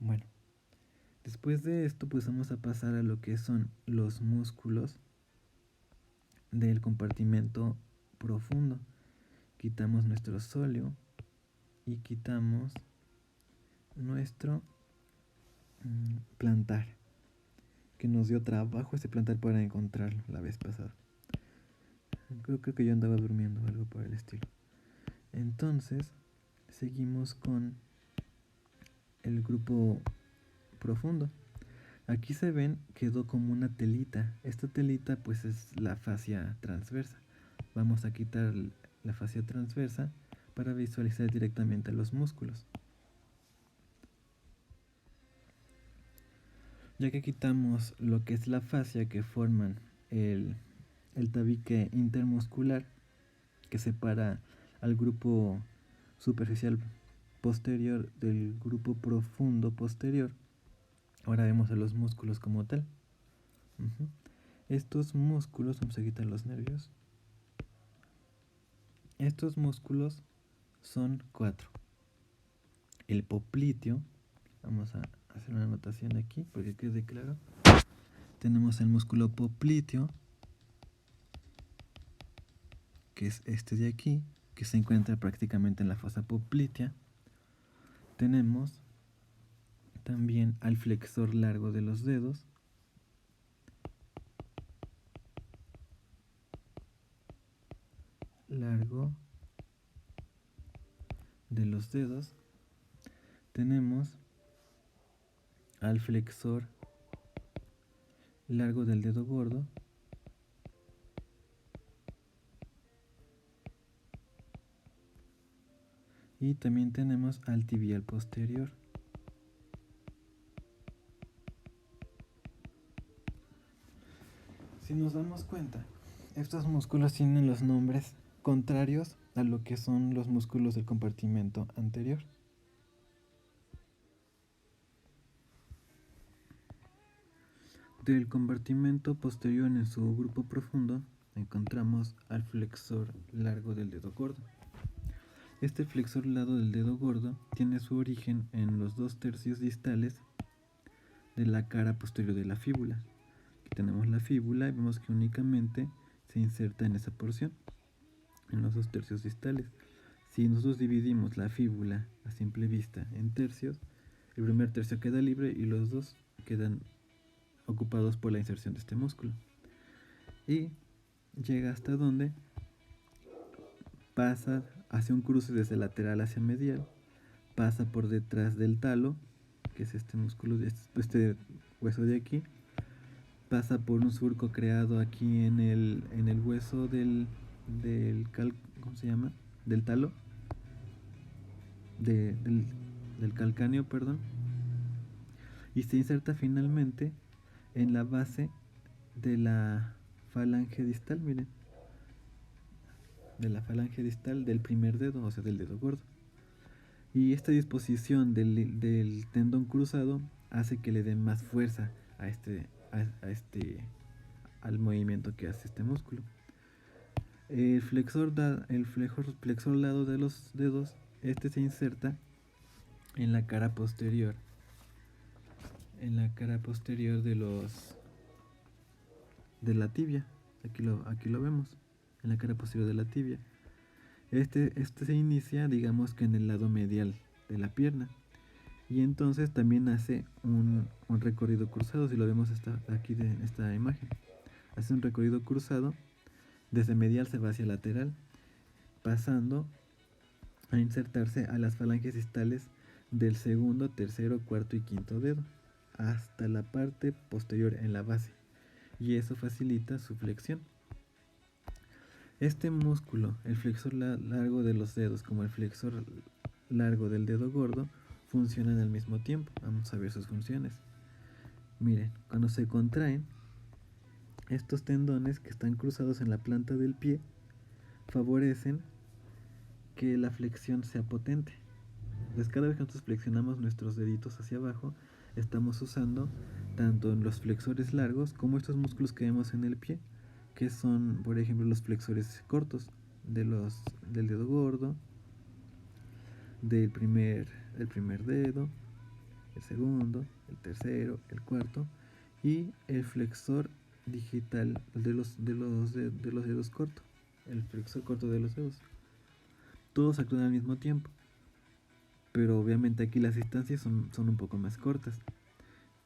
Bueno, después de esto pues vamos a pasar a lo que son los músculos del compartimento profundo. Quitamos nuestro sóleo y quitamos nuestro plantar, que nos dio trabajo este plantar para encontrarlo la vez pasada. Creo que yo andaba durmiendo o algo por el estilo. Entonces seguimos con el grupo profundo. Aquí se ven, quedó como una telita. Esta telita pues es la fascia transversa. Vamos a quitar la fascia transversa para visualizar directamente los músculos. Ya que quitamos lo que es la fascia que forman el tabique intermuscular que separa al grupo superficial posterior del grupo profundo posterior, ahora vemos a los músculos como tal. Estos músculos, vamos a quitar los nervios. Estos músculos son 4. El popliteo, vamos a hacer una anotación aquí porque quede claro. Tenemos el músculo popliteo, que es este de aquí, que se encuentra prácticamente en la fosa poplitea. Tenemos también al flexor largo de los dedos, tenemos al flexor largo del dedo gordo, y también tenemos al tibial posterior. Si nos damos cuenta, estos músculos tienen los nombres contrarios a lo que son los músculos del compartimento anterior. Del compartimento posterior en su grupo profundo encontramos al flexor largo del dedo gordo. Este flexor largo del dedo gordo tiene su origen en los 2/3 distales de la cara posterior de la fíbula. Aquí tenemos la fíbula y vemos que únicamente se inserta en esa porción, en los 2/3 distales. Si nosotros dividimos la fíbula a simple vista en tercios, el primer tercio queda libre y los dos quedan ocupados por la inserción de este músculo. Y llega hasta donde pasa hacia un cruce desde lateral hacia medial, pasa por detrás del talo, que es este músculo, este hueso de aquí, pasa por un surco creado aquí en el hueso ¿cómo se llama? Del talo, del calcáneo, perdón, y se inserta finalmente en la base de la falange distal, miren, de la falange distal del primer dedo, o sea, del dedo gordo. Y esta disposición del tendón cruzado hace que le dé más fuerza al movimiento que hace este músculo. El flexor lado de los dedos, este se inserta en la cara posterior, de la tibia. Aquí lo vemos, en la cara posterior de la tibia. Este se inicia, digamos que en el lado medial de la pierna, y entonces también hace un recorrido cruzado. Si lo vemos aquí en esta imagen, hace un recorrido cruzado, desde medial se va hacia lateral, pasando a insertarse a las falanges distales del segundo, tercero, cuarto y quinto dedo, hasta la parte posterior en la base, y eso facilita su flexión. Este músculo, el flexor largo de los dedos como el flexor largo del dedo gordo, funcionan al mismo tiempo. Vamos a ver sus funciones. Miren, cuando se contraen, estos tendones que están cruzados en la planta del pie favorecen que la flexión sea potente. Entonces, cada vez que nosotros flexionamos nuestros deditos hacia abajo, estamos usando tanto los flexores largos como estos músculos que vemos en el pie, que son, por ejemplo, los flexores cortos del dedo gordo, del primer el primer dedo, el segundo, el tercero, el cuarto y el flexor digital de los dedos cortos, el flexor corto de los dedos. Todos actúan al mismo tiempo, pero obviamente aquí las distancias son un poco más cortas.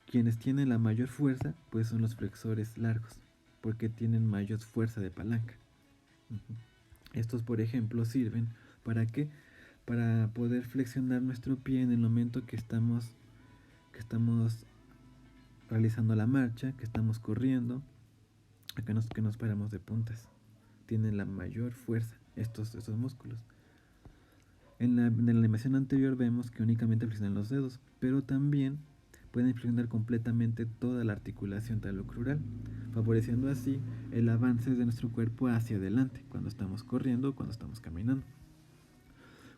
Quienes tienen la mayor fuerza pues son los flexores largos, porque tienen mayor fuerza de palanca. Estos, por ejemplo, sirven para ¿qué? Para poder flexionar nuestro pie en el momento que estamos realizando la marcha, que estamos corriendo, que nos paramos de puntas. Tienen la mayor fuerza estos músculos. En la animación anterior vemos que únicamente flexionan los dedos, pero también pueden flexionar completamente toda la articulación talocrural, favoreciendo así el avance de nuestro cuerpo hacia adelante cuando estamos corriendo o cuando estamos caminando.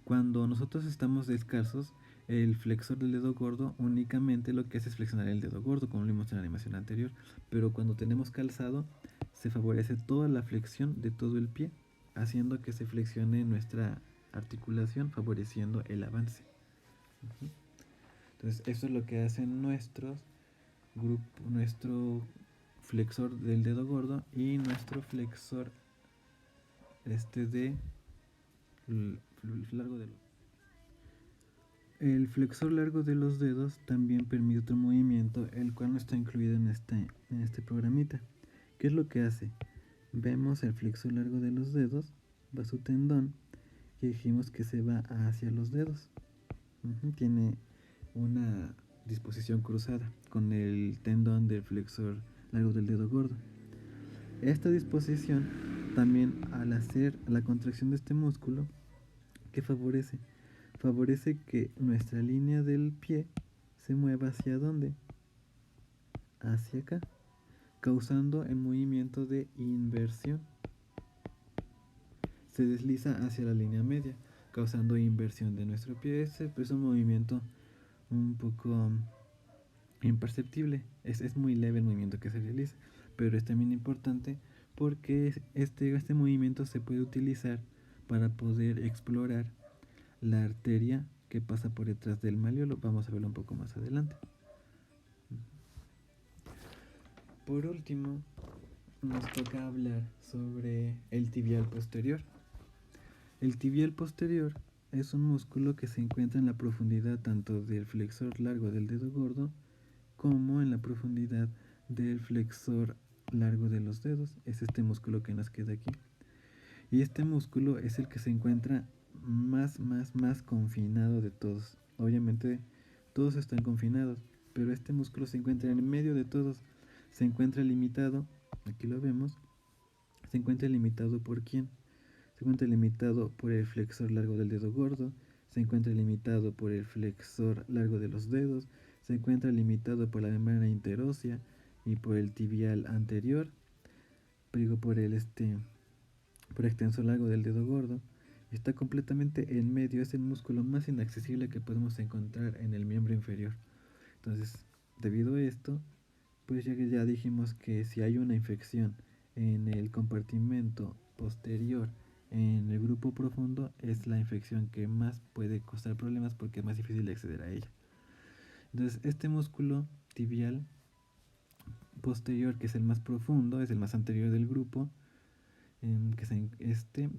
Cuando nosotros estamos descalzos, el flexor del dedo gordo únicamente lo que hace es flexionar el dedo gordo, como lo vimos en la animación anterior, pero cuando tenemos calzado se favorece toda la flexión de todo el pie, haciendo que se flexione nuestra articulación, favoreciendo el avance. Entonces eso es lo que hacen nuestro flexor del dedo gordo y nuestro flexor largo de los. El flexor largo de los dedos también permite otro movimiento, el cual no está incluido en este programita. ¿Qué es lo que hace? Vemos el flexor largo de los dedos, va su tendón y dijimos que se va hacia los dedos. Tiene una disposición cruzada con el tendón del flexor largo del dedo gordo. Esta disposición también, al hacer la contracción de este músculo, ¿qué favorece? Favorece que nuestra línea del pie se mueva hacia ¿dónde? Hacia acá, causando el movimiento de inversión. Se desliza hacia la línea media, causando inversión de nuestro pie. Ese es un movimiento un poco imperceptible, es muy leve el movimiento que se realiza, pero es también importante porque este movimiento se puede utilizar para poder explorar la arteria que pasa por detrás del malleolo. Vamos a verlo un poco más adelante. Por último, nos toca hablar sobre el tibial posterior. El tibial posterior es un músculo que se encuentra en la profundidad tanto del flexor largo del dedo gordo como en la profundidad del flexor largo de los dedos. Es este músculo que nos queda aquí. Y este músculo es el que se encuentra más confinado de todos. Obviamente todos están confinados, pero este músculo se encuentra en medio de todos. Se encuentra limitado, aquí lo vemos, se encuentra limitado ¿por quién? Se encuentra limitado por el flexor largo del dedo gordo, se encuentra limitado por el flexor largo de los dedos, se encuentra limitado por la membrana interósea y por el tibial anterior, por el extensor largo del dedo gordo. Está completamente en medio, es el músculo más inaccesible que podemos encontrar en el miembro inferior. Entonces, debido a esto, pues ya dijimos que si hay una infección en el compartimento posterior en el grupo profundo, es la infección que más puede causar problemas porque es más difícil de acceder a ella. Entonces, este músculo tibial posterior, que es el más profundo, es el más anterior del grupo,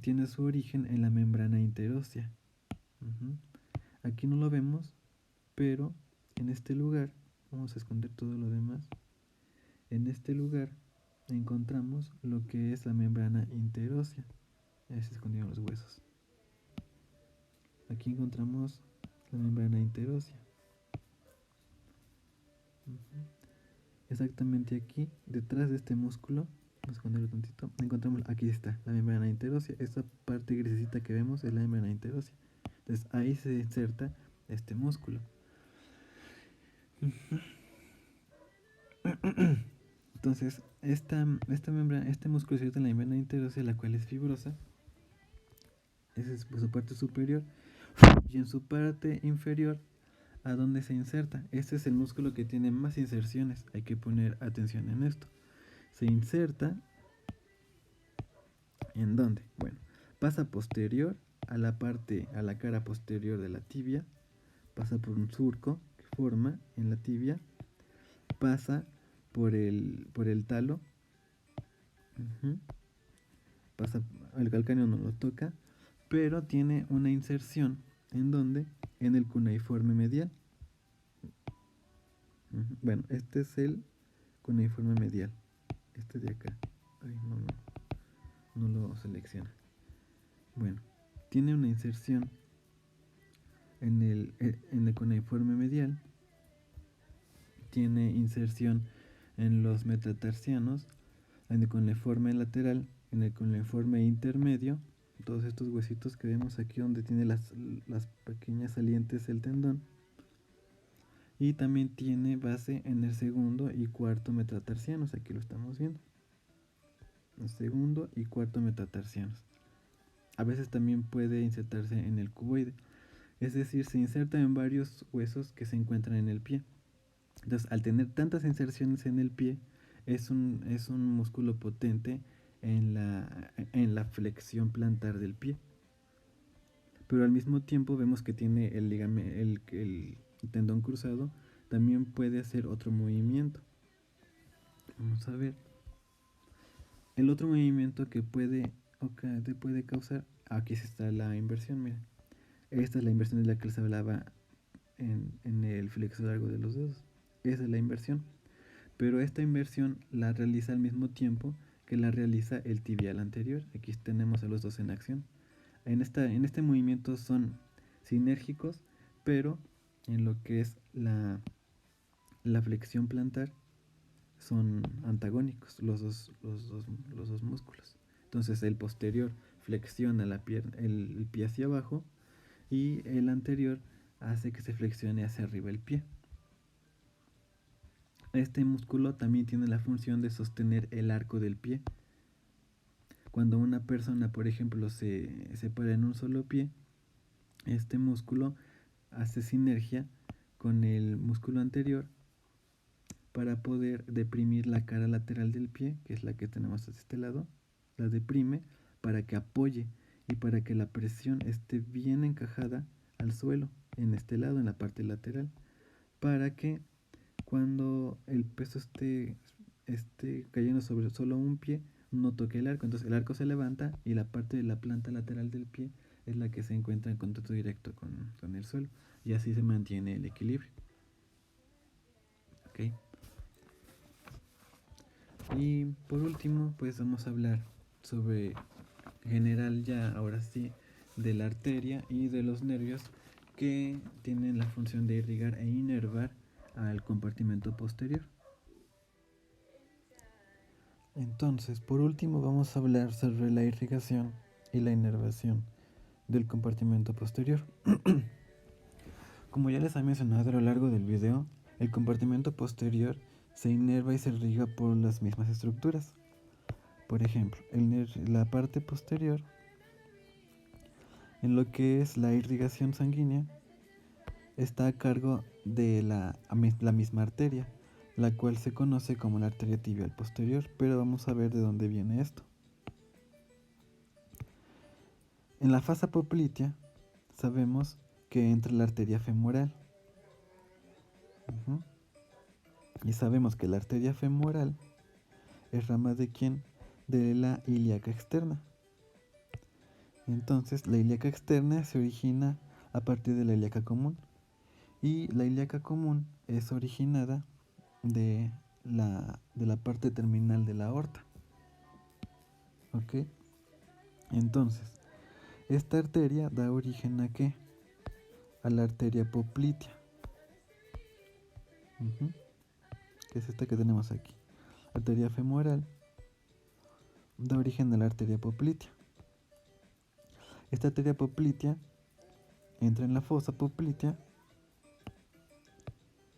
tiene su origen en la membrana interósea. Aquí no lo vemos, pero en este lugar, vamos a esconder todo lo demás, en este lugar encontramos lo que es la membrana interósea. Ahí se escondieron los huesos. Aquí encontramos la membrana interósea. Exactamente aquí, detrás de este músculo, vamos a esconderlo tantito, encontramos, aquí está, la membrana interósea. Esta parte grisecita que vemos es la membrana interósea. Entonces ahí se inserta este músculo. Entonces, esta membrana, este músculo se inserta en la membrana interósea, la cual es fibrosa. Esa es su parte superior. Y en su parte inferior, ¿a dónde se inserta? Este es el músculo que tiene más inserciones. Hay que poner atención en esto. Se inserta ¿en dónde? Bueno, pasa posterior a la cara posterior de la tibia, pasa por un surco que forma en la tibia, pasa por el talo, pasa, el calcáneo no lo toca, pero tiene una inserción en donde, en el cuneiforme medial. Bueno, este es el cuneiforme medial, este de acá. Ay, no lo selecciona. Bueno, tiene una inserción en el cuneiforme medial, tiene inserción en los metatarsianos, en el cuneiforme lateral, en el cuneiforme intermedio, todos estos huesitos que vemos aquí donde tiene las pequeñas salientes del tendón, y también tiene base en el segundo y cuarto metatarsianos, aquí lo estamos viendo, el segundo y cuarto metatarsianos. A veces también puede insertarse en el cuboide, es decir, se inserta en varios huesos que se encuentran en el pie. Entonces, al tener tantas inserciones en el pie, es un músculo potente en la flexión plantar del pie. Pero al mismo tiempo vemos que tiene el tendón cruzado, también puede hacer otro movimiento. Vamos a ver. El otro movimiento que puede causar, aquí está la inversión, miren. Esta es la inversión de la que les hablaba en el flexo largo de los dedos. Esa es la inversión. Pero esta inversión la realiza al mismo tiempo que la realiza el tibial anterior. Aquí tenemos a los dos en acción. En este movimiento son sinérgicos, pero en lo que es la flexión plantar son antagónicos los dos músculos. Entonces el posterior flexiona el pie hacia abajo y el anterior hace que se flexione hacia arriba el pie. Este músculo también tiene la función de sostener el arco del pie. Cuando una persona, por ejemplo, se para en un solo pie, este músculo hace sinergia con el músculo anterior para poder deprimir la cara lateral del pie, que es la que tenemos a este lado, la deprime para que apoye y para que la presión esté bien encajada al suelo, en este lado, en la parte lateral, para que cuando el peso esté cayendo sobre solo un pie, no toque el arco. Entonces el arco se levanta y la parte de la planta lateral del pie es la que se encuentra en contacto directo con el suelo, y así se mantiene el equilibrio. ¿Okay? Y por último, pues vamos a hablar sobre general ya, ahora sí, de la arteria y de los nervios que tienen la función de irrigar e inervar al compartimento posterior. Entonces, por último, vamos a hablar sobre la irrigación y la inervación del compartimento posterior. Como ya les he mencionado a lo largo del video, el compartimento posterior se inerva y se irriga por las mismas estructuras. Por ejemplo, la parte posterior, en lo que es la irrigación sanguínea, está a cargo de la misma arteria, la cual se conoce como la arteria tibial posterior, pero vamos a ver de dónde viene esto. En la fosa poplitea sabemos que entra la arteria femoral. Y sabemos que la arteria femoral es rama de ¿quién? De la ilíaca externa. Entonces la ilíaca externa se origina a partir de la ilíaca común. Y la ilíaca común es originada de la parte terminal de la aorta. ¿Ok? Entonces, esta arteria da origen ¿a qué? A la arteria poplitea. Que es esta que tenemos aquí. Arteria femoral da origen a la arteria poplitea. Esta arteria poplitea entra en la fosa poplitea.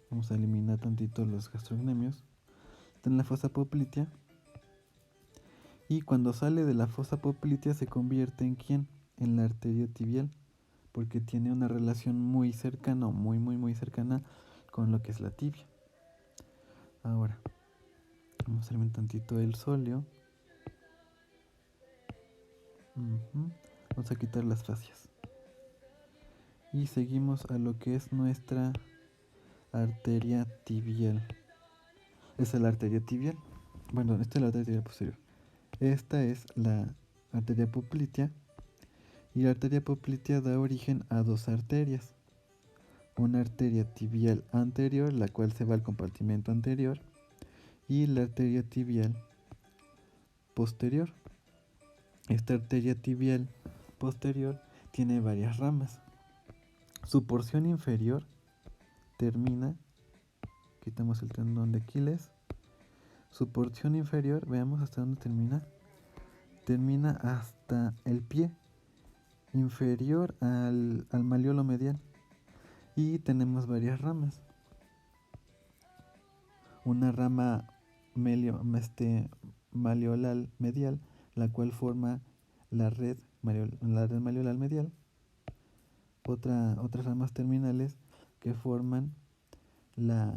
Vamos a eliminar tantito los gastrocnemios. Está en la fosa poplitea. Y cuando sale de la fosa poplitea se convierte en ¿quién? En la arteria tibial, porque tiene una relación muy cercana, muy cercana con lo que es la tibia. Ahora, vamos a eliminar tantito el sóleo. Vamos a quitar las fascias. y seguimos a lo que es nuestra arteria tibial. Esta es la arteria tibial. Bueno, esta es la arteria tibial posterior. Esta es la arteria poplitea. Y la arteria poplitea da origen a dos arterias. Una arteria tibial anterior, la cual se va al compartimento anterior, y la arteria tibial posterior. Esta arteria tibial posterior tiene varias ramas. Su porción inferior termina, quitamos el tendón de Aquiles, su porción inferior, veamos hasta dónde termina, termina hasta el pie, inferior al malleolo medial, y tenemos varias ramas. Una rama malleolal medial, la cual forma la red malleolal medial. Otras ramas terminales que forman la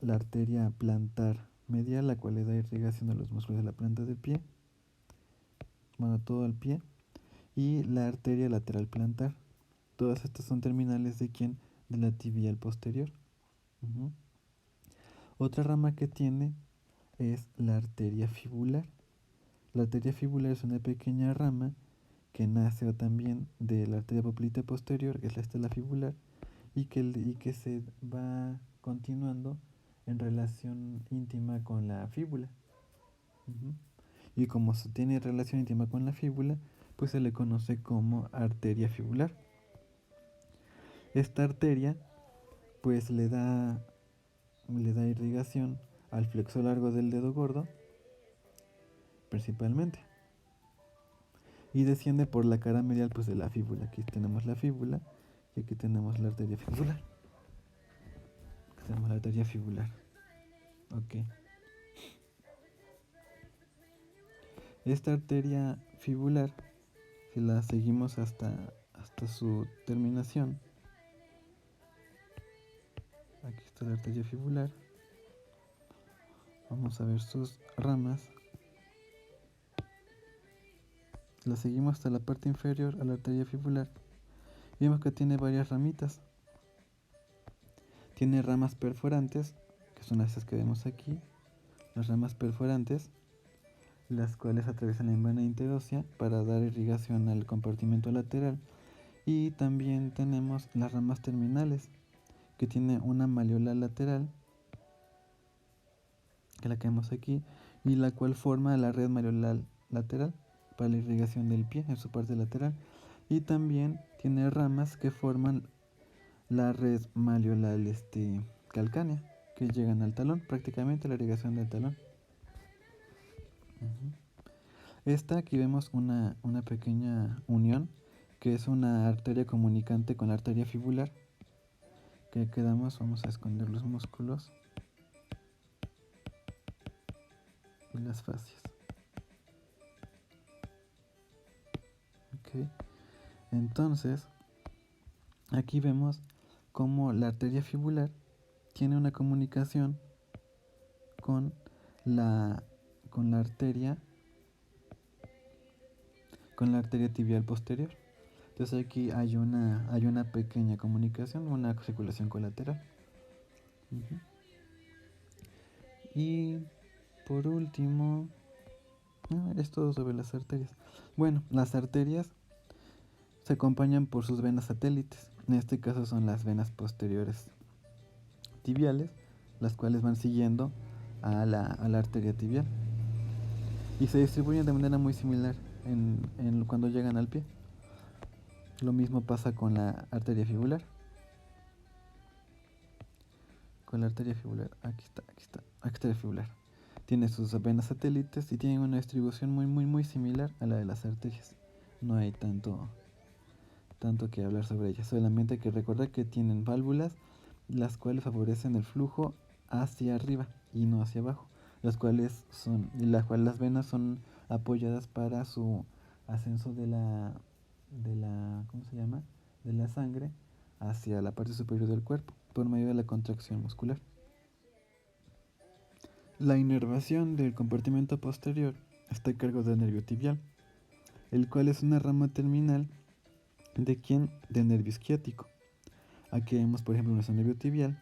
arteria plantar medial, la cual le da irrigación a los músculos de la planta del pie, bueno, todo el pie, y la arteria lateral plantar. Todas estas son terminales de quién? De la tibial posterior. Otra rama que tiene es la arteria fibular. La arteria fibular es una pequeña rama que nace también de la arteria poplitea posterior, que es la estela fibular, y que se va continuando en relación íntima con la fíbula. Y como se tiene relación íntima con la fíbula, pues se le conoce como arteria fibular. Esta arteria pues le da irrigación al flexo largo del dedo gordo, principalmente, y desciende por la cara medial pues de la fíbula. Aquí tenemos la fíbula y aquí tenemos la arteria fibular. Aquí tenemos la arteria fibular. Ok. Esta arteria fibular, si la seguimos hasta su terminación, aquí está la arteria fibular, vamos a ver sus ramas. La seguimos hasta la parte inferior a la arteria fibular y vemos que tiene varias ramitas. Tiene ramas perforantes, que son estas que vemos aquí, las ramas perforantes, las cuales atraviesan la membrana interósea para dar irrigación al compartimento lateral. Y también tenemos las ramas terminales, que tiene una malleolal lateral, que la que vemos aquí, y la cual forma la red malleolal lateral para la irrigación del pie en su parte lateral. Y también tiene ramas que forman la red malleolal calcánea, que llegan al talón, prácticamente la irrigación del talón. Esta aquí vemos una pequeña unión, que es una arteria comunicante con la arteria fibular, que quedamos, vamos a esconder los músculos y las fascias. Okay. Entonces, aquí vemos cómo la arteria fibular tiene una comunicación con la arteria tibial posterior. Entonces aquí hay una pequeña comunicación, una circulación colateral. Y por último, es todo sobre las arterias. Bueno, las arterias se acompañan por sus venas satélites. En este caso son las venas posteriores tibiales, las cuales van siguiendo a la arteria tibial y se distribuyen de manera muy similar cuando llegan al pie. Lo mismo pasa con la arteria fibular. Aquí está la fibular. Tiene sus venas satélites y tiene una distribución muy similar a la de las arterias. No hay tanto que hablar sobre ellas, solamente hay que recordar que tienen válvulas, las cuales favorecen el flujo hacia arriba y no hacia abajo, las cuales las venas son apoyadas para su ascenso de la ¿cómo se llama? De la sangre hacia la parte superior del cuerpo por medio de la contracción muscular. La inervación del compartimento posterior está a cargo del nervio tibial, el cual es una rama terminal del nervio isquiático. Aquí vemos, por ejemplo, nuestro nervio tibial,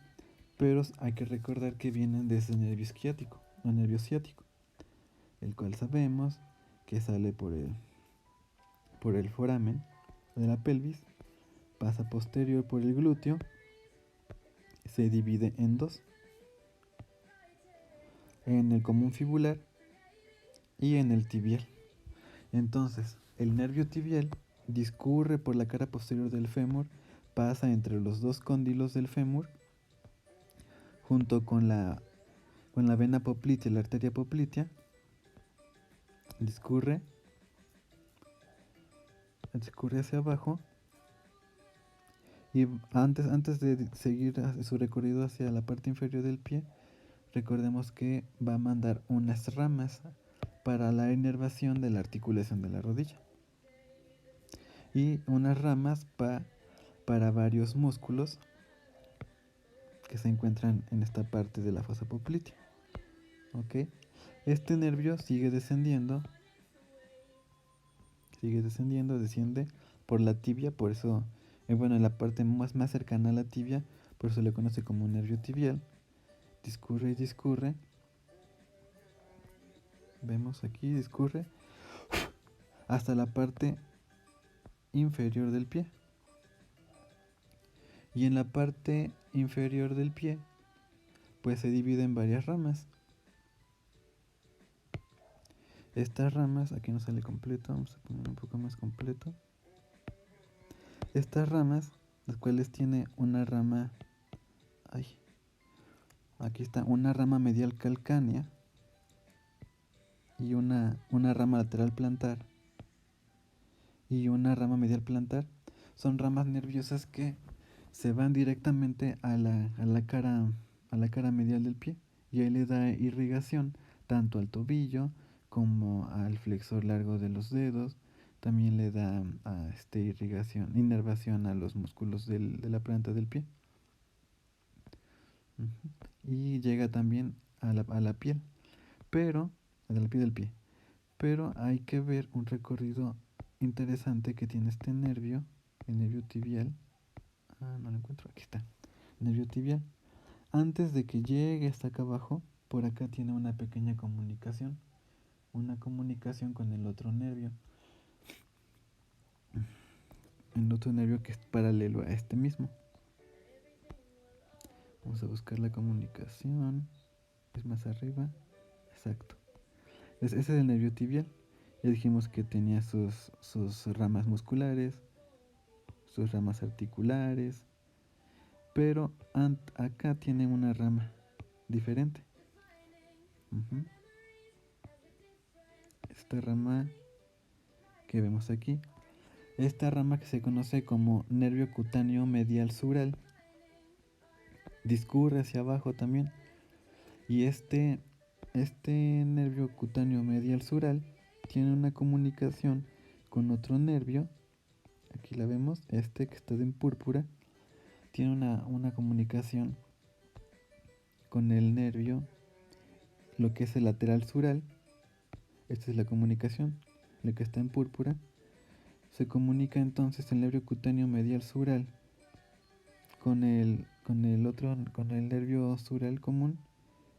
pero hay que recordar que vienen de ese nervio isquiático, o nervio ciático, el cual sabemos que sale por el foramen de la pelvis, pasa posterior por el glúteo, se divide en dos, en el común fibular y en el tibial. Entonces, el nervio tibial discurre por la cara posterior del fémur, pasa entre los dos cóndilos del fémur, junto con la vena poplitea y la arteria poplitea, discurre hacia abajo, y antes de seguir su recorrido hacia la parte inferior del pie, recordemos que va a mandar unas ramas para la inervación de la articulación de la rodilla y unas ramas para varios músculos que se encuentran en esta parte de la fosa poplitea. ¿Ok? Este nervio sigue descendiendo, desciende por la tibia, por eso, en la parte más cercana a la tibia, por eso le conoce como nervio tibial. Discurre y discurre. Vemos aquí, discurre hasta la parte inferior del pie. Y en la parte inferior del pie, pues se divide en varias ramas. Estas ramas, aquí no sale completo, vamos a poner un poco más completo. Estas ramas, las cuales tiene una rama, aquí está, una rama medial calcánea y una rama lateral plantar y una rama medial plantar, son ramas nerviosas que se van directamente a la cara medial del pie, y ahí le da irrigación tanto al tobillo como al flexor largo de los dedos. También le da inervación a los músculos de la planta del pie. Y llega también a la piel, pero a la piel del pie. Pero hay que ver un recorrido interesante que tiene este nervio, el nervio tibial. No lo encuentro, aquí está, nervio tibial. Antes de que llegue hasta acá abajo, por acá tiene una pequeña comunicación con el otro nervio, que es paralelo a este mismo. Vamos a buscar la comunicación, es más arriba, exacto. Ese es el nervio tibial. Ya dijimos que tenía sus ramas musculares, sus ramas articulares, pero acá tiene una rama diferente. Esta rama que vemos aquí, esta rama que se conoce como nervio cutáneo medial sural, discurre hacia abajo también, y este nervio cutáneo medial sural tiene una comunicación con otro nervio. Aquí la vemos, que está en púrpura, tiene una comunicación con el nervio, lo que es el lateral sural. Esta es la comunicación, la que está en púrpura. Se comunica entonces el nervio cutáneo medial sural con el nervio sural común,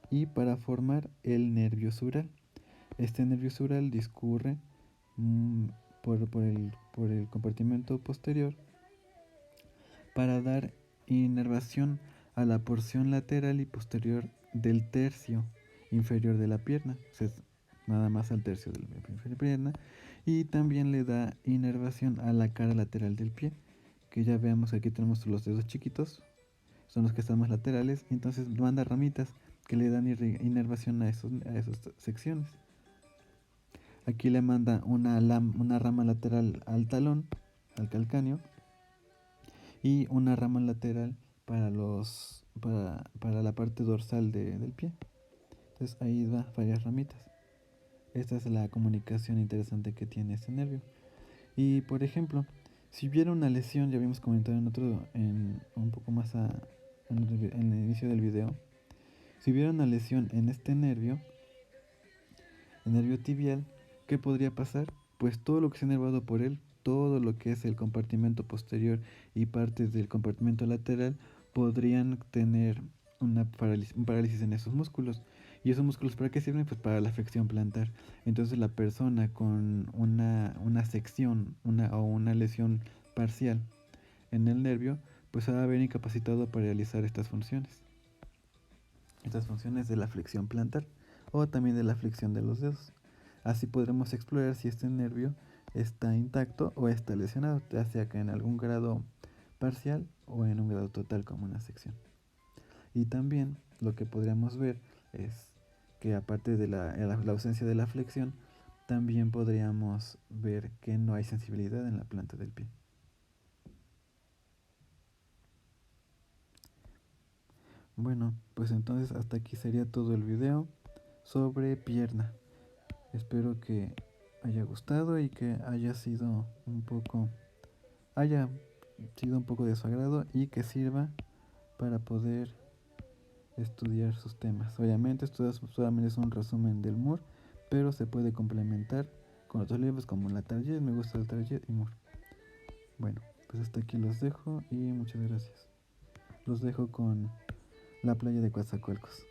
y para formar el nervio sural. Este nervio sural discurre por el compartimento posterior para dar inervación a la porción lateral y posterior del tercio inferior de la pierna, o sea, nada más al tercio de la pierna, y también le da inervación a la cara lateral del pie, que ya veamos, aquí tenemos los dedos chiquitos, son los que están más laterales, y entonces manda ramitas que le dan inervación a esas secciones. Aquí le manda una rama lateral al talón, al calcáneo, y una rama lateral para la parte dorsal del pie. Entonces ahí va varias ramitas. Esta es la comunicación interesante que tiene este nervio. Y por ejemplo, si hubiera una lesión, ya habíamos comentado un poco más en el inicio del video, si hubiera una lesión en este nervio, el nervio tibial, ¿qué podría pasar? Pues todo lo que se ha inervado por él todo lo que es el compartimento posterior y partes del compartimento lateral podrían tener un parálisis en esos músculos. ¿Y esos músculos para qué sirven? Pues para la afección plantar. Entonces la persona con una sección o una lesión parcial en el nervio, pues se va a ver incapacitado para realizar estas funciones. Estas funciones de la flexión plantar o también de la flexión de los dedos. Así podremos explorar si este nervio está intacto o está lesionado, ya sea que en algún grado parcial o en un grado total como una sección. Y también lo que podríamos ver es que aparte de la ausencia de la flexión, también podríamos ver que no hay sensibilidad en la planta del pie. Bueno, pues entonces hasta aquí sería todo el video sobre pierna. Espero que haya gustado y que haya sido un poco de su agrado y que sirva para poder estudiar sus temas. Obviamente esto solamente es un resumen del Moore, pero se puede complementar con otros libros como La Target, Me gusta el Target y Moore. Bueno, pues hasta aquí los dejo y muchas gracias. Los dejo con La playa de Coatzacoalcos.